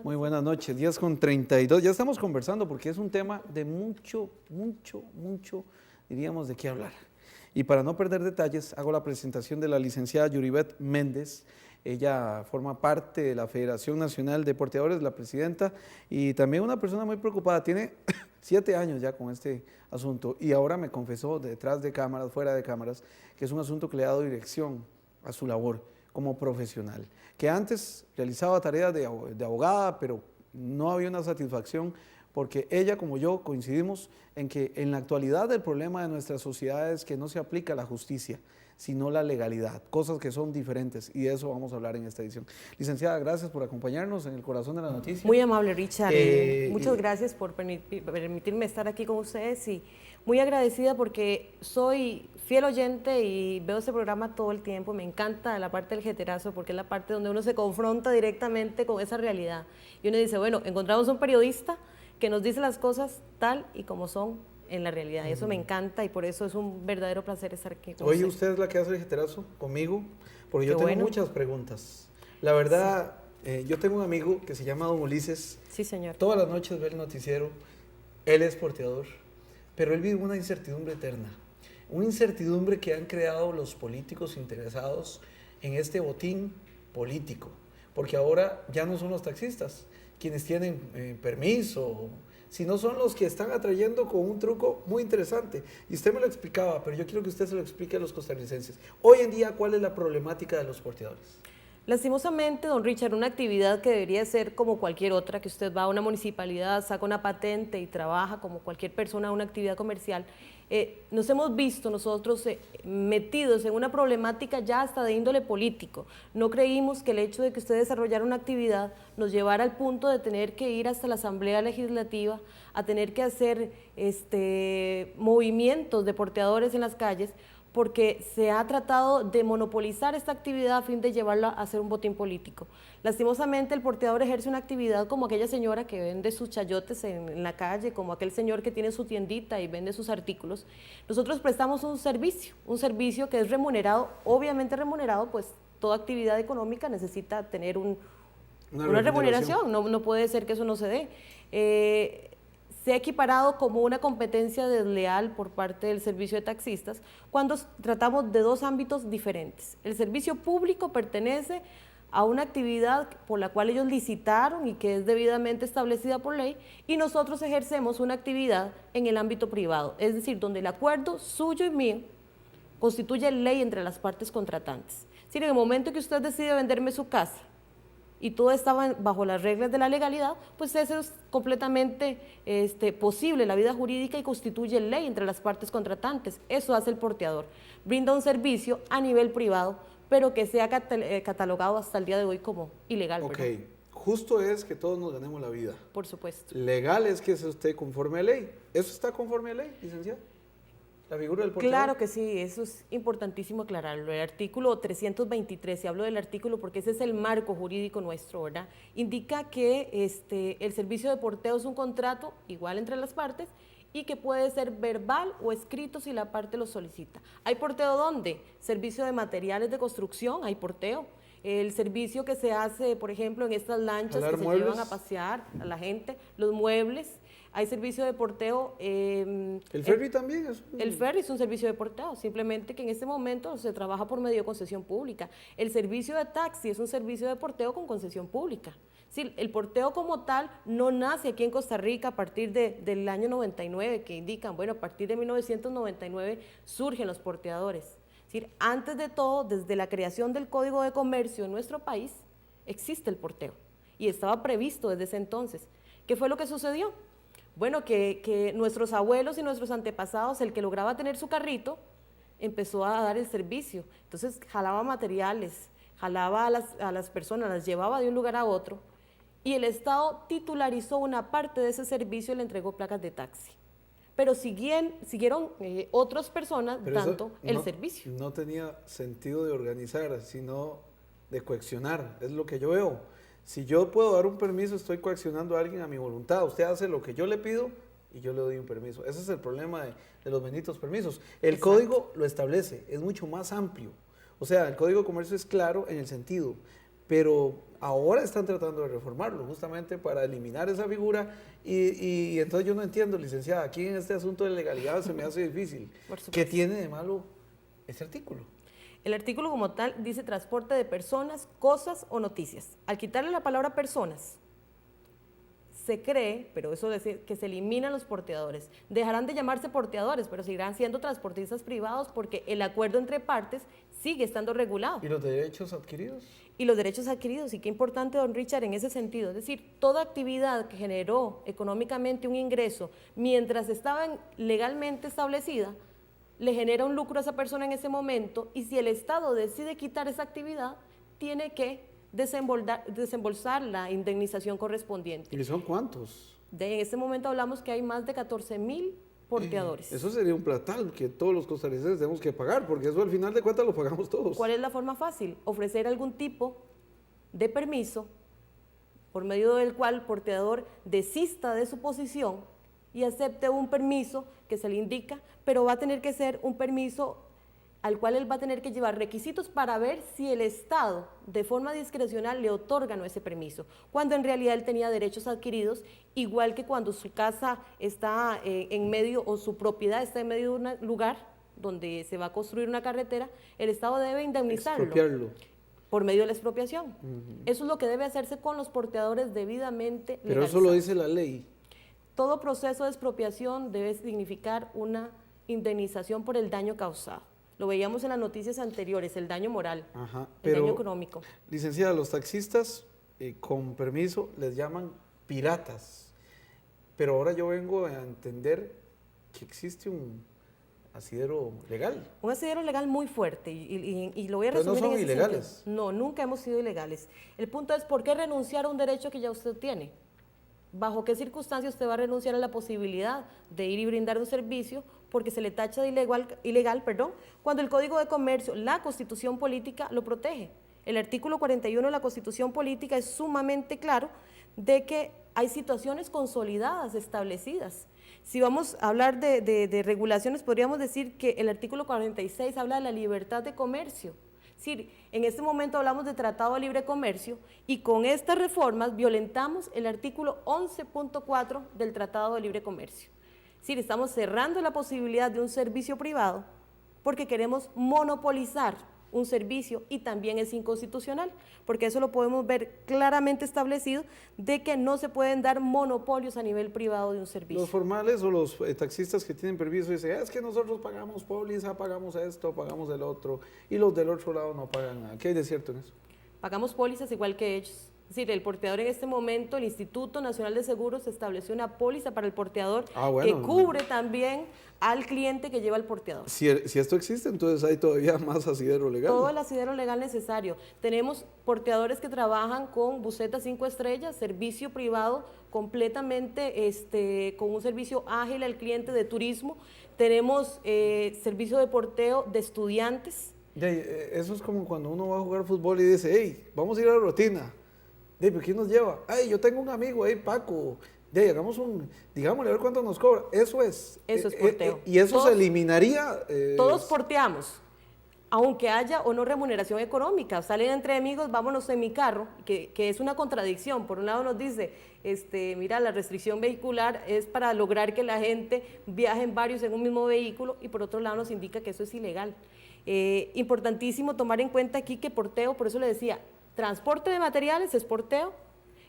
Muy buenas noches, 10:32. Ya estamos conversando porque es un tema de mucho, diríamos, de qué hablar. Y para no perder detalles, hago la presentación de la licenciada Yuribet Méndez. Ella forma parte de la Federación Nacional de Porteadores, la presidenta, y también una persona muy preocupada. Tiene 7 años ya con este asunto y ahora me confesó detrás de cámaras, fuera de cámaras, que es un asunto que le ha dado dirección a su labor como profesional, que antes realizaba tareas de abogada, pero no había una satisfacción porque ella como yo coincidimos en que en la actualidad el problema de nuestra sociedad es que no se aplica la justicia, sino la legalidad, cosas que son diferentes y de eso vamos a hablar en esta edición. Licenciada, gracias por acompañarnos en el corazón de la noticia. Muy amable, Richard. Muchas gracias por permitirme estar aquí con ustedes y muy agradecida porque soy fiel oyente y veo este programa todo el tiempo. Me encanta la parte del jeterazo porque es la parte donde uno se confronta directamente con esa realidad. Y uno dice, bueno, encontramos un periodista que nos dice las cosas tal y como son en la realidad. Y eso me encanta y por eso es un verdadero placer estar aquí con Oye, usted es la que hace el jeterazo conmigo, porque yo tengo muchas preguntas. La verdad, yo tengo un amigo que se llama Don Ulises. Sí, señor. Todas las noches ve el noticiero, él es porteador, pero él vive una incertidumbre eterna. Una incertidumbre que han creado los políticos interesados en este botín político, porque ahora ya no son los taxistas quienes tienen permiso, sino son los que están atrayendo con un truco muy interesante. Y usted me lo explicaba, pero yo quiero que usted se lo explique a los costarricenses. Hoy en día, ¿cuál es la problemática de los porteadores? Lastimosamente, don Richard, una actividad que debería ser como cualquier otra, que usted va a una municipalidad, saca una patente y trabaja como cualquier persona, una actividad comercial, nos hemos visto nosotros metidos en una problemática ya hasta de índole político. No creímos que el hecho de que usted desarrollara una actividad nos llevara al punto de tener que ir hasta la Asamblea Legislativa a tener que hacer movimientos de porteadores en las calles, porque se ha tratado de monopolizar esta actividad a fin de llevarla a ser un botín político. Lastimosamente, el porteador ejerce una actividad como aquella señora que vende sus chayotes en la calle, como aquel señor que tiene su tiendita y vende sus artículos. Nosotros prestamos un servicio que es remunerado, obviamente remunerado, pues toda actividad económica necesita tener una remuneración, no puede ser que eso no se dé. Se ha equiparado como una competencia desleal por parte del servicio de taxistas cuando tratamos de dos ámbitos diferentes. El servicio público pertenece a una actividad por la cual ellos licitaron y que es debidamente establecida por ley, y nosotros ejercemos una actividad en el ámbito privado, es decir, donde el acuerdo suyo y mío constituye ley entre las partes contratantes. Es decir, en el momento que usted decide venderme su casa, y todo estaba bajo las reglas de la legalidad, pues eso es completamente posible, la vida jurídica, y constituye ley entre las partes contratantes. Eso hace el porteador. Brinda un servicio a nivel privado, pero que sea catalogado hasta el día de hoy como ilegal. Ok, ¿verdad? Justo es que todos nos ganemos la vida. Por supuesto. Legal es que se esté conforme a ley. ¿Eso está conforme a ley, licenciada? ¿La figura del porteador? Claro que sí, eso es importantísimo aclararlo. El artículo 323, y hablo del artículo porque ese es el marco jurídico nuestro, ¿verdad? Indica que el servicio de porteo es un contrato igual entre las partes y que puede ser verbal o escrito si la parte lo solicita. ¿Hay porteo dónde? Servicio de materiales de construcción, hay porteo. El servicio que se hace, por ejemplo, en estas lanchas que se llevan a pasear a la gente, los muebles. Hay servicio de porteo. ¿El ferry también es? El ferry es un servicio de porteo, simplemente que en este momento se trabaja por medio de concesión pública. El servicio de taxi es un servicio de porteo con concesión pública. Sí, el porteo como tal no nace aquí en Costa Rica a partir del año 99, que indican, bueno, a partir de 1999 surgen los porteadores. Es decir, antes de todo, desde la creación del Código de Comercio en nuestro país, existe el porteo y estaba previsto desde ese entonces. ¿Qué fue lo que sucedió? Bueno, que nuestros abuelos y nuestros antepasados, el que lograba tener su carrito, empezó a dar el servicio. Entonces jalaba materiales, jalaba a las personas, las llevaba de un lugar a otro, y el Estado titularizó una parte de ese servicio y le entregó placas de taxi. Pero siguieron otras personas dando el servicio. No tenía sentido de organizar, sino de coaccionar, es lo que yo veo. Si yo puedo dar un permiso, estoy coaccionando a alguien a mi voluntad. Usted hace lo que yo le pido y yo le doy un permiso. Ese es el problema de los benditos permisos. El código lo establece, es mucho más amplio. O sea, el Código de Comercio es claro en el sentido, pero ahora están tratando de reformarlo justamente para eliminar esa figura y entonces yo no entiendo, licenciada, aquí en este asunto de legalidad se me hace difícil. ¿Qué tiene de malo ese artículo? El artículo como tal dice transporte de personas, cosas o noticias. Al quitarle la palabra personas, se cree, pero eso es decir, que se eliminan los porteadores. Dejarán de llamarse porteadores, pero seguirán siendo transportistas privados porque el acuerdo entre partes sigue estando regulado. ¿Y los derechos adquiridos? Y los derechos adquiridos, y qué importante, don Richard, en ese sentido. Es decir, toda actividad que generó económicamente un ingreso mientras estaba legalmente establecida, le genera un lucro a esa persona en ese momento, y si el Estado decide quitar esa actividad, tiene que desembolsar la indemnización correspondiente. ¿Y son cuántos? En este momento hablamos que hay más de 14.000 porteadores. Eso sería un platal que todos los costarricenses tenemos que pagar, porque eso al final de cuentas lo pagamos todos. ¿Cuál es la forma fácil? Ofrecer algún tipo de permiso por medio del cual el porteador desista de su posición y acepte un permiso que se le indica, pero va a tener que ser un permiso al cual él va a tener que llevar requisitos para ver si el Estado de forma discrecional le otorga o no ese permiso, cuando en realidad él tenía derechos adquiridos, igual que cuando su casa está en medio o su propiedad está en medio de un lugar donde se va a construir una carretera, el Estado debe indemnizarlo. Expropiarlo. Por medio de la expropiación. Eso es lo que debe hacerse con los porteadores debidamente Pero legalizados. eso lo dice la ley. Todo proceso de expropiación debe significar una indemnización por el daño causado. Lo veíamos en las noticias anteriores, el daño moral, el daño económico. Licenciada, los taxistas, con permiso, les llaman piratas. Pero ahora yo vengo a entender que existe un asidero legal. Un asidero legal muy fuerte y lo voy a resumir. ¿No son en ese ilegales? sentido. No, nunca hemos sido ilegales. El punto es, ¿por qué renunciar a un derecho que ya usted tiene? ¿Bajo qué circunstancias usted va a renunciar a la posibilidad de ir y brindar un servicio porque se le tacha de ilegal, cuando el Código de Comercio, la Constitución Política, lo protege? El artículo 41 de la Constitución Política es sumamente claro de que hay situaciones consolidadas, establecidas. Si vamos a hablar de regulaciones, podríamos decir que el artículo 46 habla de la libertad de comercio. Es decir, en este momento hablamos de Tratado de Libre Comercio y con estas reformas violentamos el artículo 11.4 del Tratado de Libre Comercio. Es decir, estamos cerrando la posibilidad de un servicio privado porque queremos monopolizar un servicio y también es inconstitucional, porque eso lo podemos ver claramente establecido de que no se pueden dar monopolios a nivel privado de un servicio. Los formales o los taxistas que tienen permiso dicen, es que nosotros pagamos póliza, pagamos esto, pagamos el otro, y los del otro lado no pagan nada. ¿Qué hay de cierto en eso? Pagamos pólizas igual que ellos. Es decir, el porteador en este momento, el Instituto Nacional de Seguros estableció una póliza para el porteador que cubre también al cliente que lleva el porteador. Si esto existe, entonces hay todavía más asidero legal. Todo el asidero legal necesario. Tenemos porteadores que trabajan con busetas 5 estrellas, servicio privado completamente con un servicio ágil al cliente de turismo. Tenemos servicio de porteo de estudiantes. Eso es como cuando uno va a jugar fútbol y dice, hey, vamos a ir a la rutina. ¿Pero quién nos lleva? Ay, yo tengo un amigo, Paco. Hagamos digámosle a ver cuánto nos cobra. Eso es. Eso es porteo. Y eso se eliminaría. Todos porteamos, aunque haya o no remuneración económica. Salen entre amigos, vámonos en mi carro, que es una contradicción. Por un lado nos dice, mira, la restricción vehicular es para lograr que la gente viaje en varios en un mismo vehículo, y por otro lado nos indica que eso es ilegal. Importantísimo tomar en cuenta aquí que porteo, por eso le decía, transporte de materiales es porteo.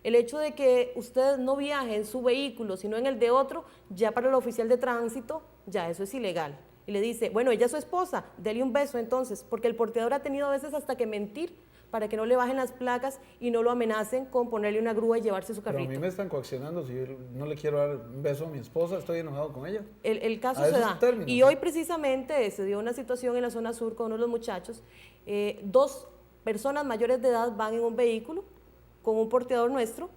El hecho de que usted no viaje en su vehículo, sino en el de otro, ya para el oficial de tránsito, ya eso es ilegal. Y le dice, bueno, ella es su esposa, dele un beso entonces, porque el porteador ha tenido a veces hasta que mentir para que no le bajen las placas y no lo amenacen con ponerle una grúa y llevarse su carrito. Pero a mí me están coaccionando, si yo no le quiero dar un beso a mi esposa, estoy enojado con ella. El caso se da. Y hoy precisamente se dio una situación en la zona sur con uno de los muchachos, 2 personas mayores de edad van en un vehículo con un porteador nuestro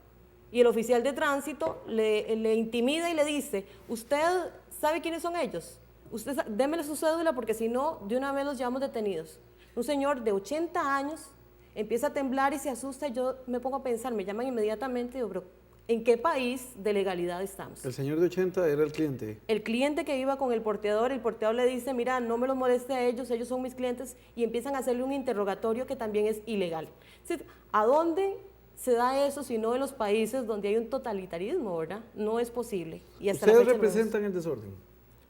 y el oficial de tránsito le intimida y le dice, ¿usted sabe quiénes son ellos? Usted démele su cédula porque si no, de una vez los llevamos detenidos. Un señor de 80 años empieza a temblar y se asusta y yo me pongo a pensar, me llaman inmediatamente y digo, pero ¿En qué país de legalidad estamos? El señor de 80 era el cliente. El cliente que iba con el porteador le dice, mira, no me los moleste a ellos son mis clientes, y empiezan a hacerle un interrogatorio que también es ilegal. Es decir, ¿a dónde se da eso si no en los países donde hay un totalitarismo, verdad? No es posible. Y hasta la ¿Ustedes fecha representan el desorden?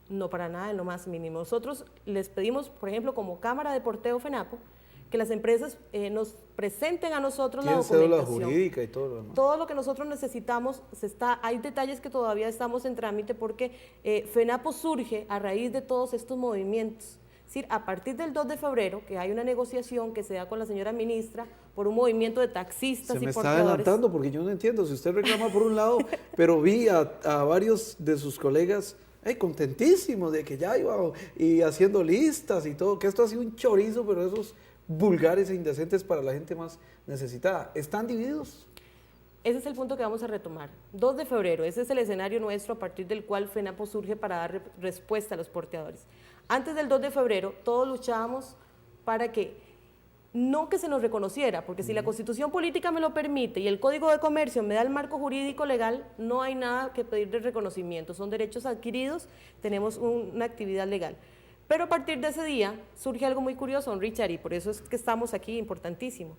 No, para nada, en lo más mínimo. Nosotros les pedimos, por ejemplo, como Cámara de Porteo FENAPO, que las empresas nos presenten a nosotros la documentación. Cédula jurídica y todo lo demás. Todo lo que nosotros necesitamos, hay detalles que todavía estamos en trámite porque FENAPO surge a raíz de todos estos movimientos. Es decir, a partir del 2 de febrero, que hay una negociación que se da con la señora ministra por un movimiento de taxistas y portadores. Se me está adelantando porque yo no entiendo. Si usted reclama por un lado, pero vi a varios de sus colegas contentísimos de que ya iba y haciendo listas y todo, que esto ha sido un chorizo, pero esos vulgares e indecentes para la gente más necesitada. ¿Están divididos? Ese es el punto que vamos a retomar. 2 de febrero, ese es el escenario nuestro a partir del cual FENAPO surge para dar respuesta a los porteadores. Antes del 2 de febrero, todos luchábamos para que se nos reconociera, porque si la Constitución Política me lo permite y el Código de Comercio me da el marco jurídico legal, no hay nada que pedir de reconocimiento, son derechos adquiridos, tenemos una actividad legal. Pero a partir de ese día surge algo muy curioso, don Richard, y por eso es que estamos aquí, importantísimo.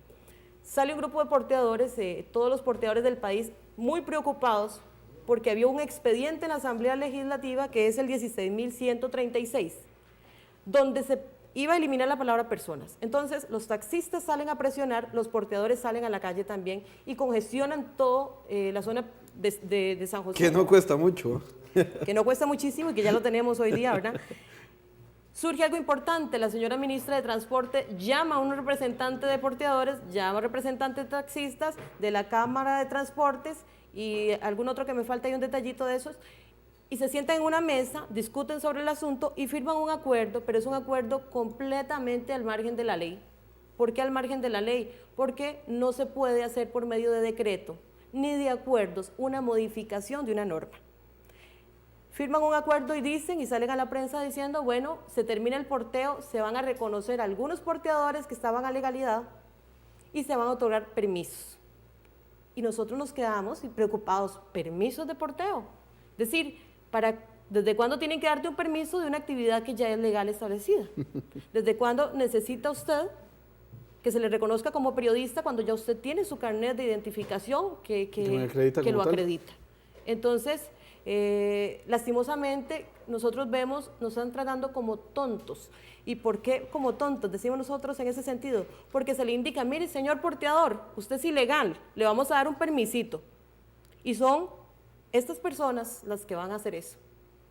Sale un grupo de porteadores, todos los porteadores del país, muy preocupados porque había un expediente en la Asamblea Legislativa que es el 16.136, donde se iba a eliminar la palabra personas. Entonces, los taxistas salen a presionar, los porteadores salen a la calle también y congestionan toda la zona de San José. Que no cuesta mucho. Que no cuesta muchísimo y que ya lo tenemos hoy día, ¿verdad? Surge algo importante, la señora ministra de Transporte llama a un representante de porteadores, llama a representantes de taxistas de la Cámara de Transportes y algún otro que me falta, hay un detallito de esos, y se sientan en una mesa, discuten sobre el asunto y firman un acuerdo, pero es un acuerdo completamente al margen de la ley. ¿Por qué al margen de la ley? Porque no se puede hacer por medio de decreto ni de acuerdos una modificación de una norma. Firman un acuerdo y dicen y salen a la prensa diciendo, bueno, se termina el porteo, se van a reconocer algunos porteadores que estaban a legalidad y se van a otorgar permisos. Y nosotros nos quedamos preocupados, ¿permisos de porteo? Es decir, ¿desde cuándo tienen que darte un permiso de una actividad que ya es legal establecida? ¿Desde cuándo necesita usted que se le reconozca como periodista cuando ya usted tiene su carnet de identificación que lo acredita? Entonces, lastimosamente, nosotros vemos, nos están tratando como tontos. ¿Y por qué como tontos? Decimos nosotros en ese sentido. Porque se le indica, mire, señor porteador, usted es ilegal, le vamos a dar un permisito. Y son estas personas las que van a hacer eso.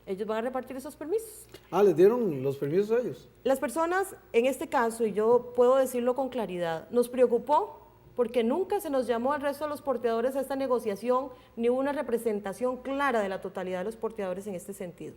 Ellos van a repartir esos permisos. ¿Les dieron los permisos a ellos? Las personas, en este caso, y yo puedo decirlo con claridad, nos preocupó porque nunca se nos llamó al resto de los porteadores a esta negociación, ni hubo una representación clara de la totalidad de los porteadores en este sentido.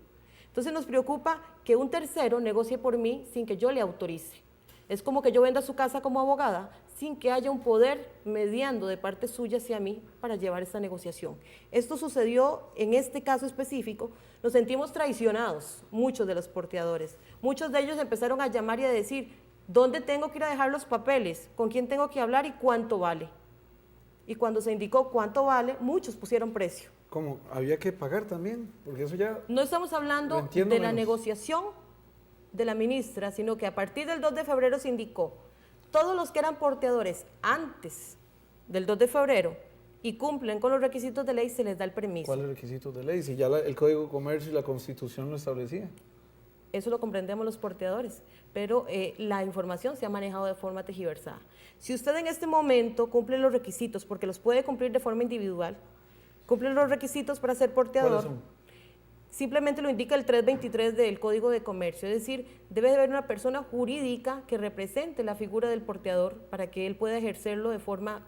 Entonces nos preocupa que un tercero negocie por mí sin que yo le autorice. Es como que yo venda su casa como abogada sin que haya un poder mediando de parte suya hacia mí para llevar esta negociación. Esto sucedió en este caso específico, nos sentimos traicionados, muchos de los porteadores. Muchos de ellos empezaron a llamar y a decir, ¿dónde tengo que ir a dejar los papeles? ¿Con quién tengo que hablar y cuánto vale? Y cuando se indicó cuánto vale, muchos pusieron precio. ¿Cómo? ¿Había que pagar también? Porque eso ya... No estamos hablando de la negociación de la ministra, sino que a partir del 2 de febrero se indicó, todos los que eran porteadores antes del 2 de febrero y cumplen con los requisitos de ley, se les da el permiso. ¿Cuáles requisitos de ley? Si ya el Código de Comercio y la Constitución lo establecían. Eso lo comprendemos los porteadores, pero la información se ha manejado de forma tergiversada. Si usted en este momento cumple los requisitos, porque los puede cumplir de forma individual, cumple los requisitos para ser porteador. ¿Cuáles son? Simplemente lo indica el 323 del Código de Comercio, es decir, debe de haber una persona jurídica que represente la figura del porteador para que él pueda ejercerlo de forma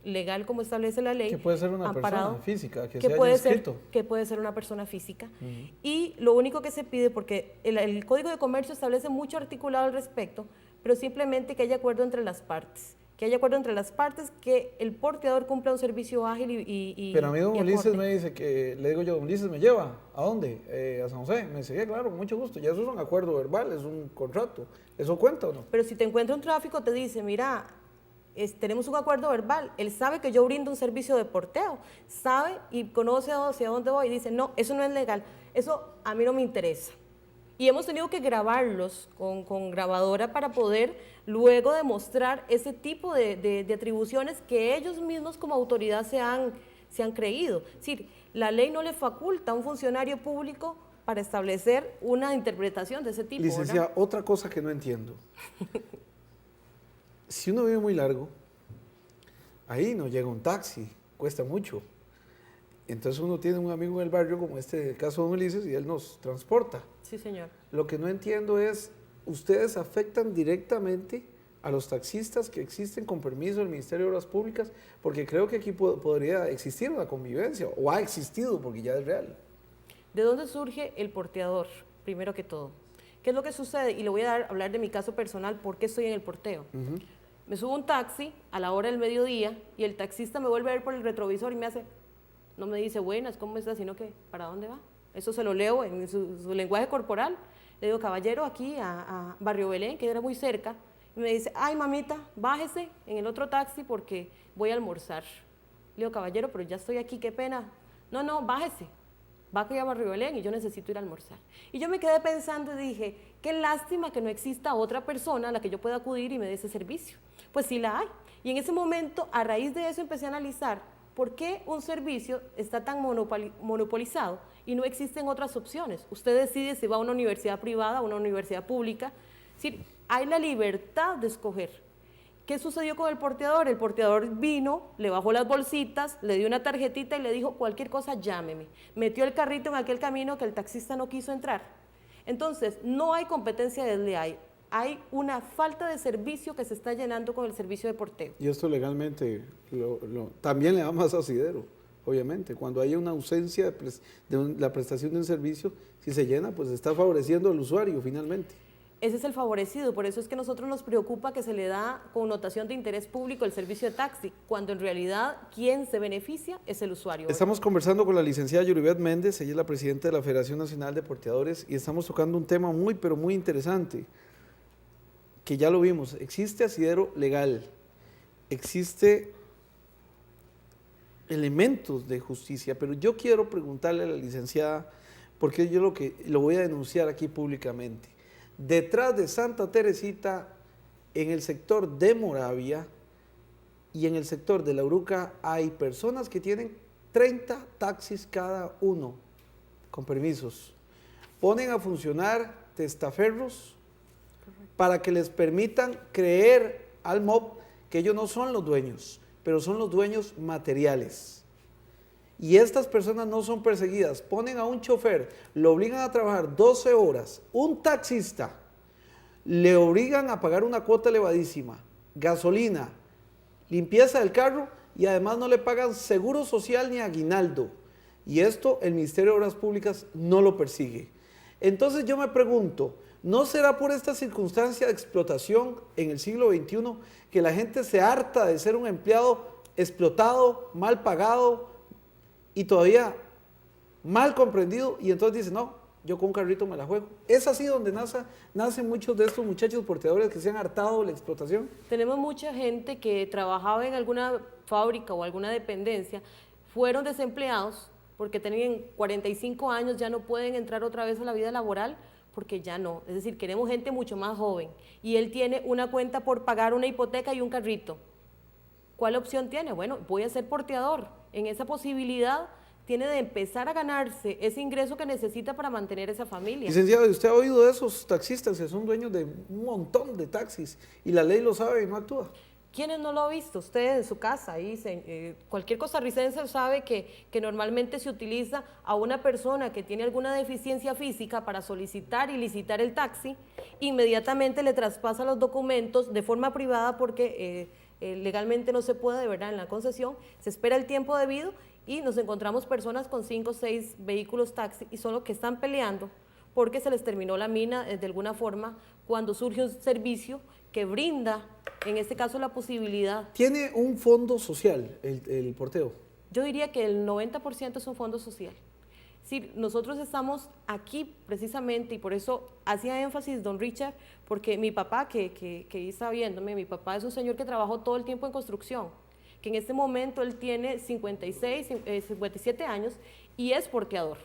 legal como establece la ley. Que puede ser una amparado, persona física, que se haya inscrito. Que puede ser una persona física. Y lo único que se pide, porque el Código de Comercio establece mucho articulado al respecto, pero simplemente que haya acuerdo entre las partes. Que haya acuerdo entre las partes, que el porteador cumpla un servicio ágil y Pero a mí don Ulises me dice que, le digo yo, don Ulises, ¿me lleva? ¿A dónde? A San José. Me dice, claro, con mucho gusto. Ya eso es un acuerdo verbal, es un contrato. ¿Eso cuenta o no? Pero si te encuentra un tráfico, te dice, mira, tenemos un acuerdo verbal, él sabe que yo brindo un servicio de porteo, sabe y conoce hacia dónde voy y dice, no, eso no es legal, eso a mí no me interesa. Y hemos tenido que grabarlos con grabadora para poder luego demostrar ese tipo de atribuciones que ellos mismos como autoridad se han creído. Es decir, la ley no le faculta a un funcionario público para establecer una interpretación de ese tipo. Licenciada, ¿verdad? otra cosa que no entiendo. Si uno vive muy largo, ahí no llega un taxi, cuesta mucho. Entonces uno tiene un amigo en el barrio, como el caso de don Ulises, y él nos transporta. Sí, señor. Lo que no entiendo es, ¿ustedes afectan directamente a los taxistas que existen con permiso del Ministerio de Obras Públicas? Porque creo que aquí podría existir una convivencia, o ha existido, porque ya es real. ¿De dónde surge el porteador, primero que todo? ¿Qué es lo que sucede? Y le voy a hablar de mi caso personal, ¿por qué estoy en el porteo? Me subo a un taxi a la hora del mediodía y el taxista me vuelve a ver por el retrovisor y me hace, no me dice buenas, ¿cómo estás? Sino que, ¿para dónde va? Eso se lo leo en su lenguaje corporal. Le digo, caballero, aquí a Barrio Belén, que era muy cerca. Y me dice, ay, mamita, bájese en el otro taxi porque voy a almorzar. Le digo, caballero, pero ya estoy aquí, qué pena. No, no, bájese. Va aquí a Barrio Belén y yo necesito ir a almorzar. Y yo me quedé pensando y dije, qué lástima que no exista otra persona a la que yo pueda acudir y me dé ese servicio. Pues sí la hay. Y en ese momento, a raíz de eso, empecé a analizar por qué un servicio está tan monopolizado y no existen otras opciones. Usted decide si va a una universidad privada o a una universidad pública. Es decir, hay la libertad de escoger. ¿Qué sucedió con el porteador? El porteador vino, le bajó las bolsitas, le dio una tarjetita y le dijo, cualquier cosa llámeme. Metió el carrito en aquel camino que el taxista no quiso entrar. Entonces, no hay competencia desleal. Hay una falta de servicio que se está llenando con el servicio de porteo. Y esto legalmente también le da más asidero, obviamente. Cuando hay una ausencia de la prestación de un servicio, si se llena, pues está favoreciendo al usuario finalmente. Ese es el favorecido, por eso es que a nosotros nos preocupa que se le da connotación de interés público el servicio de taxi, cuando en realidad quien se beneficia es el usuario. Estamos conversando con la licenciada Yuribet Méndez, ella es la presidenta de la Federación Nacional de Porteadores, y estamos tocando un tema muy, pero muy interesante, que ya lo vimos. Existe asidero legal, existe elementos de justicia, pero yo quiero preguntarle a la licenciada, porque yo lo voy a denunciar aquí públicamente. Detrás de Santa Teresita, en el sector de Moravia y en el sector de La Uruca, hay personas que tienen 30 taxis cada uno, con permisos. Ponen a funcionar testaferros para que les permitan creer al MOB que ellos no son los dueños, pero son los dueños materiales. Y estas personas no son perseguidas, ponen a un chofer, lo obligan a trabajar 12 horas, un taxista, le obligan a pagar una cuota elevadísima, gasolina, limpieza del carro y además no le pagan seguro social ni aguinaldo. Y esto el Ministerio de Obras Públicas no lo persigue. Entonces yo me pregunto, ¿no será por esta circunstancia de explotación en el siglo XXI que la gente se harta de ser un empleado explotado, mal pagado, y todavía mal comprendido, y entonces dice, no, yo con un carrito me la juego? ¿Es así donde nacen muchos de estos muchachos porteadores que se han hartado de la explotación? Tenemos mucha gente que trabajaba en alguna fábrica o alguna dependencia, fueron desempleados porque tenían 45 años, ya no pueden entrar otra vez a la vida laboral porque ya no. Es decir, queremos gente mucho más joven y él tiene una cuenta por pagar una hipoteca y un carrito. ¿Cuál opción tiene? Bueno, voy a ser porteador. En esa posibilidad tiene de empezar a ganarse ese ingreso que necesita para mantener esa familia. Licenciado, ¿usted ha oído de esos taxistas que son dueños de un montón de taxis y la ley lo sabe y no actúa? ¿Quiénes no lo ha visto? Usted en su casa, cualquier costarricense sabe que normalmente se utiliza a una persona que tiene alguna deficiencia física para solicitar y licitar el taxi, inmediatamente le traspasa los documentos de forma privada porque legalmente no se puede, de verdad, en la concesión, se espera el tiempo debido y nos encontramos personas con 5 o 6 vehículos taxi y son los que están peleando porque se les terminó la mina de alguna forma cuando surge un servicio que brinda, en este caso, la posibilidad. ¿Tiene un fondo social el porteo? Yo diría que el 90% es un fondo social. Sí, nosotros estamos aquí precisamente, y por eso hacía énfasis don Richard, porque mi papá, que está viéndome, mi papá es un señor que trabajó todo el tiempo en construcción, que en este momento él tiene 57 años y es porteador.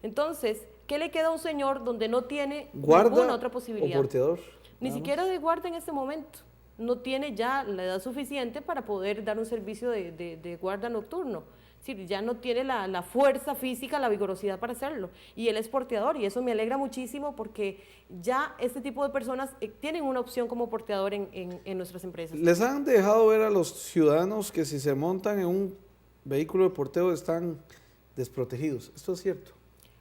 Entonces, ¿qué le queda a un señor donde no tiene ninguna otra posibilidad? ¿O porteador? Ni siquiera de guarda en este momento. No tiene ya la edad suficiente para poder dar un servicio de guarda nocturno. Es decir, ya no tiene la fuerza física, la vigorosidad para hacerlo. Y él es porteador y eso me alegra muchísimo porque ya este tipo de personas tienen una opción como porteador en nuestras empresas. ¿Les han dejado ver a los ciudadanos que si se montan en un vehículo de porteo están desprotegidos? ¿Esto es cierto?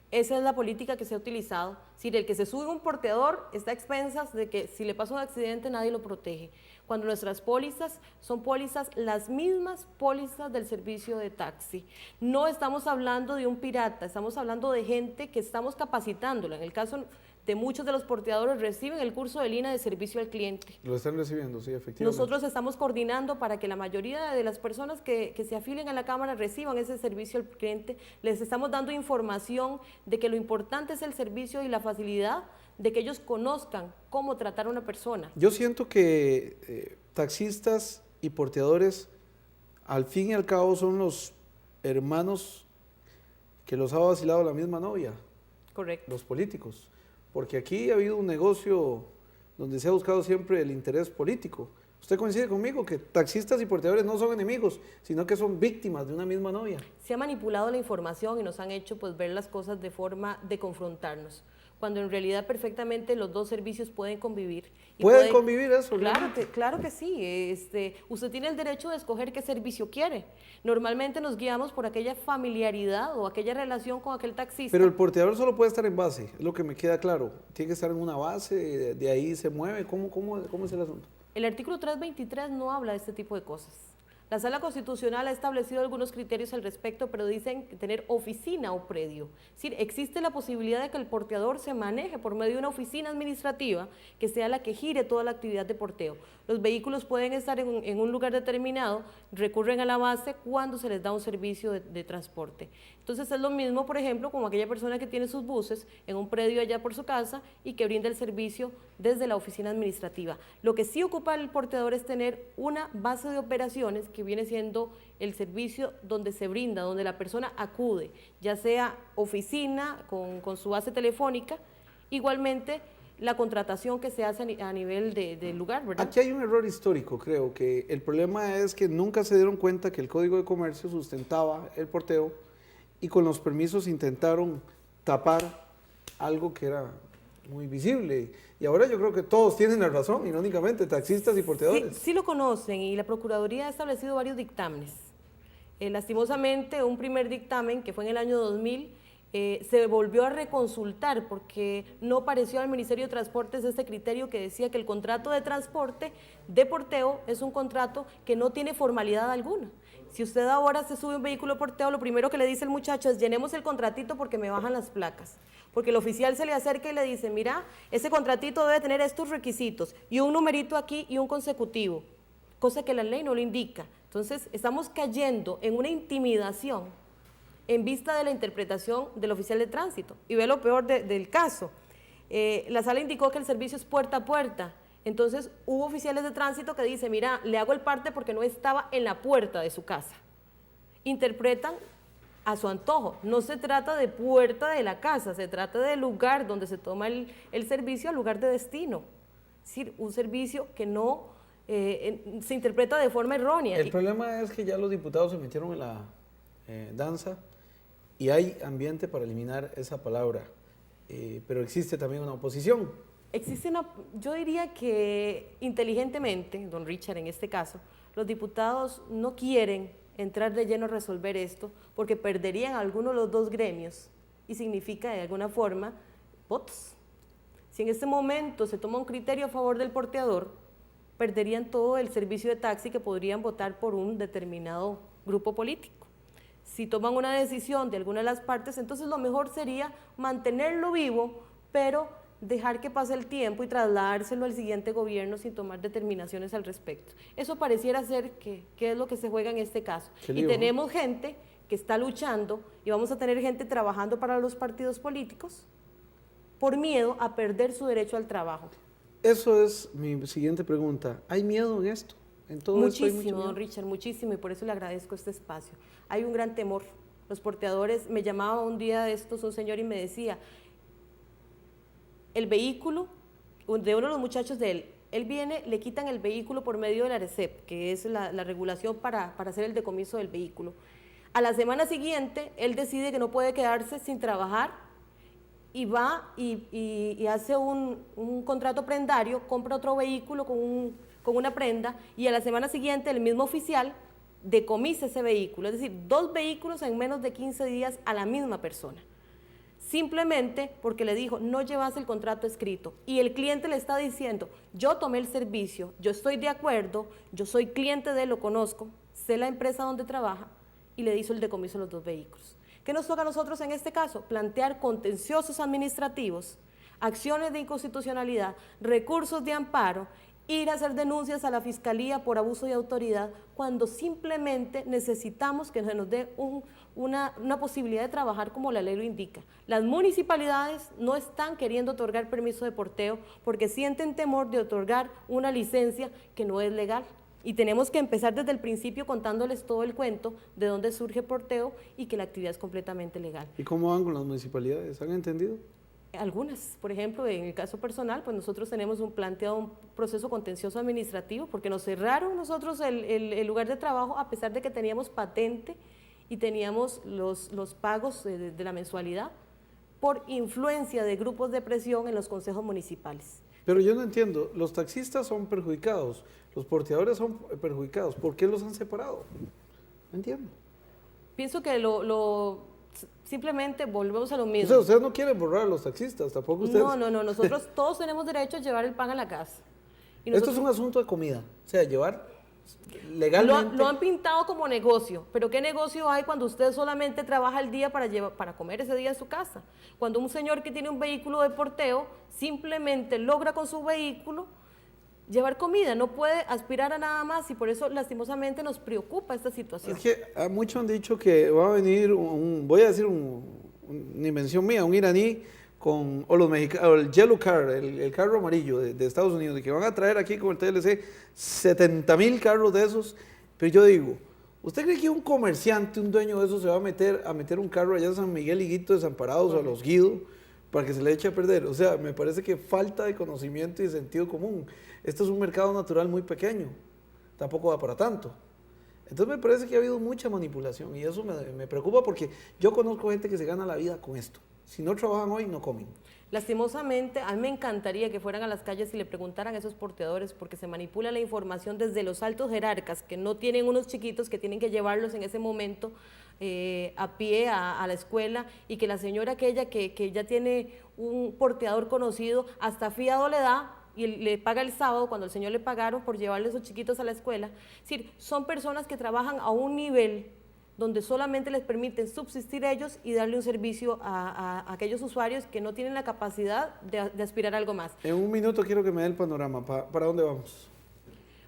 Esa es la política que se ha utilizado. Si el que se sube a un porteador está a expensas de que si le pasa un accidente nadie lo protege. Cuando nuestras pólizas son pólizas, las mismas pólizas del servicio de taxi. No estamos hablando de un pirata, estamos hablando de gente que estamos capacitándola. En el caso de muchos de los porteadores reciben el curso de línea de servicio al cliente. Lo están recibiendo, sí, efectivamente. Nosotros estamos coordinando para que la mayoría de las personas que se afilien a la Cámara reciban ese servicio al cliente. Les estamos dando información de que lo importante es el servicio y la facilidad de que ellos conozcan cómo tratar a una persona. Yo siento que taxistas y porteadores, al fin y al cabo, son los hermanos que los ha vacilado la misma novia. Correcto. Los políticos. Porque aquí ha habido un negocio donde se ha buscado siempre el interés político. ¿Usted coincide conmigo que taxistas y porteadores no son enemigos, sino que son víctimas de una misma novia? Se ha manipulado la información y nos han hecho pues ver las cosas de forma de confrontarnos, cuando en realidad perfectamente los dos servicios pueden convivir. ¿Pueden convivir eso? Claro que sí. Usted tiene el derecho de escoger qué servicio quiere. Normalmente nos guiamos por aquella familiaridad o aquella relación con aquel taxista. Pero el porteador solo puede estar en base, es lo que me queda claro. Tiene que estar en una base, de ahí se mueve. ¿Cómo es el asunto? El artículo 323 no habla de este tipo de cosas. La Sala Constitucional ha establecido algunos criterios al respecto, pero dicen tener oficina o predio. Es decir, existe la posibilidad de que el porteador se maneje por medio de una oficina administrativa que sea la que gire toda la actividad de porteo. Los vehículos pueden estar en un lugar determinado, recurren a la base cuando se les da un servicio de transporte. Entonces es lo mismo, por ejemplo, como aquella persona que tiene sus buses en un predio allá por su casa y que brinda el servicio desde la oficina administrativa. Lo que sí ocupa el porteador es tener una base de operaciones que viene siendo el servicio donde se brinda, donde la persona acude, ya sea oficina con su base telefónica, igualmente la contratación que se hace a nivel del lugar, ¿verdad? Aquí hay un error histórico, creo, que el problema es que nunca se dieron cuenta que el Código de Comercio sustentaba el porteo y con los permisos intentaron tapar algo que era muy visible. Y ahora yo creo que todos tienen la razón, irónicamente, taxistas y porteadores. Sí lo conocen y la Procuraduría ha establecido varios dictámenes. Lastimosamente, un primer dictamen, que fue en el año 2000, se volvió a reconsultar porque no pareció al Ministerio de Transportes este criterio que decía que el contrato de transporte de porteo es un contrato que no tiene formalidad alguna. Si usted ahora se sube a un vehículo de porteo, lo primero que le dice el muchacho es llenemos el contratito porque me bajan las placas. Porque el oficial se le acerca y le dice, mira, ese contratito debe tener estos requisitos y un numerito aquí y un consecutivo, cosa que la ley no lo indica. Entonces, estamos cayendo en una intimidación en vista de la interpretación del oficial de tránsito. Y ve lo peor del caso. La sala indicó que el servicio es puerta a puerta. Entonces, hubo oficiales de tránsito que dicen, mira, le hago el parte porque no estaba en la puerta de su casa. Interpretan a su antojo. No se trata de puerta de la casa, se trata del lugar donde se toma el servicio al lugar de destino. Es decir, un servicio que no se interpreta de forma errónea. El problema es que ya los diputados se metieron en la danza y hay ambiente para eliminar esa palabra, pero existe también una oposición. Yo diría que inteligentemente, don Richard, en este caso, los diputados no quieren entrar de lleno a resolver esto porque perderían alguno de los dos gremios y significa de alguna forma votos. Si en este momento se toma un criterio a favor del porteador, perderían todo el servicio de taxi que podrían votar por un determinado grupo político. Si toman una decisión de alguna de las partes, entonces lo mejor sería mantenerlo vivo, pero dejar que pase el tiempo y trasladárselo al siguiente gobierno sin tomar determinaciones al respecto. Eso pareciera ser que es lo que se juega en este caso. Y tenemos gente que está luchando y vamos a tener gente trabajando para los partidos políticos por miedo a perder su derecho al trabajo. Eso es mi siguiente pregunta. ¿Hay miedo en esto? ¿En todo esto hay mucho Muchísimo, miedo? don Richard, muchísimo, y por eso le agradezco este espacio. Hay un gran temor. Los porteadores, me llamaba un día de estos un señor y me decía, el vehículo de uno de los muchachos de él viene, le quitan el vehículo por medio de la ARECEP, que es la regulación para hacer el decomiso del vehículo. A la semana siguiente, él decide que no puede quedarse sin trabajar y va y hace un contrato prendario, compra otro vehículo con una prenda y a la semana siguiente el mismo oficial decomisa ese vehículo, es decir, 2 vehículos en menos de 15 días a la misma persona. Simplemente porque le dijo, no llevas el contrato escrito y el cliente le está diciendo, yo tomé el servicio, yo estoy de acuerdo, yo soy cliente de él, lo conozco, sé la empresa donde trabaja y le hizo el decomiso de los 2 vehículos. ¿Qué nos toca a nosotros en este caso? Plantear contenciosos administrativos, acciones de inconstitucionalidad, recursos de amparo, ir a hacer denuncias a la Fiscalía por abuso de autoridad, cuando simplemente necesitamos que se nos dé una posibilidad de trabajar como la ley lo indica. Las municipalidades no están queriendo otorgar permiso de porteo porque sienten temor de otorgar una licencia que no es legal. Y tenemos que empezar desde el principio contándoles todo el cuento de dónde surge porteo y que la actividad es completamente legal. ¿Y cómo van con las municipalidades? ¿Han entendido? Algunas, por ejemplo, en el caso personal, pues nosotros tenemos planteado un proceso contencioso administrativo porque nos cerraron nosotros el lugar de trabajo a pesar de que teníamos patente y teníamos los pagos de la mensualidad por influencia de grupos de presión en los consejos municipales. Pero yo no entiendo, los taxistas son perjudicados, los porteadores son perjudicados, ¿por qué los han separado? No entiendo. Pienso que simplemente volvemos a lo mismo. O sea, ustedes no quieren borrar a los taxistas, tampoco ustedes. No, nosotros todos tenemos derecho a llevar el pan a la casa. Y Esto es un asunto de comida, o sea, llevar legalmente. Lo han pintado como negocio, pero ¿qué negocio hay cuando usted solamente trabaja el día para comer ese día en su casa? Cuando un señor que tiene un vehículo de porteo simplemente logra con su vehículo llevar comida, no puede aspirar a nada más y por eso lastimosamente nos preocupa esta situación. Es que muchos han dicho que va a venir voy a decir una invención mía, un iraní o los mexicanos, el Yellow Car, el carro amarillo de Estados Unidos, y que van a traer aquí con el TLC 70,000 carros de esos, pero yo digo, ¿usted cree que un comerciante, un dueño de esos se va a meter un carro allá en San Miguel Higuito Desamparados o a Los Guido para que se le eche a perder? O sea, me parece que falta de conocimiento y de sentido común. Este es un mercado natural muy pequeño, tampoco va para tanto. Entonces me parece que ha habido mucha manipulación y eso me preocupa porque yo conozco gente que se gana la vida con esto. Si no trabajan hoy, no comen. Lastimosamente, a mí me encantaría que fueran a las calles y le preguntaran a esos porteadores porque se manipula la información desde los altos jerarcas que no tienen unos chiquitos que tienen que llevarlos en ese momento a pie a la escuela y que la señora aquella que ya tiene un porteador conocido hasta fiado le da y le paga el sábado cuando el señor le pagaron por llevarle a esos chiquitos a la escuela. Es decir, son personas que trabajan a un nivel donde solamente les permiten subsistir ellos y darle un servicio a aquellos usuarios que no tienen la capacidad de aspirar a algo más. En un minuto quiero que me dé el panorama. ¿Para dónde vamos?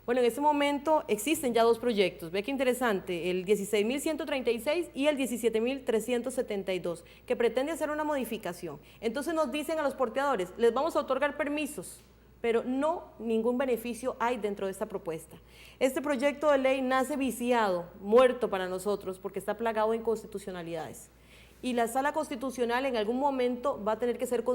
Bueno, en este momento existen ya 2 proyectos. Ve qué interesante, el 16.136 y el 17.372, que pretende hacer una modificación. Entonces nos dicen a los porteadores, les vamos a otorgar permisos, pero no ningún beneficio hay dentro de esta propuesta. Este proyecto de ley nace viciado, muerto para nosotros, porque está plagado de inconstitucionalidades. Y la Sala Constitucional en algún momento va a tener que ser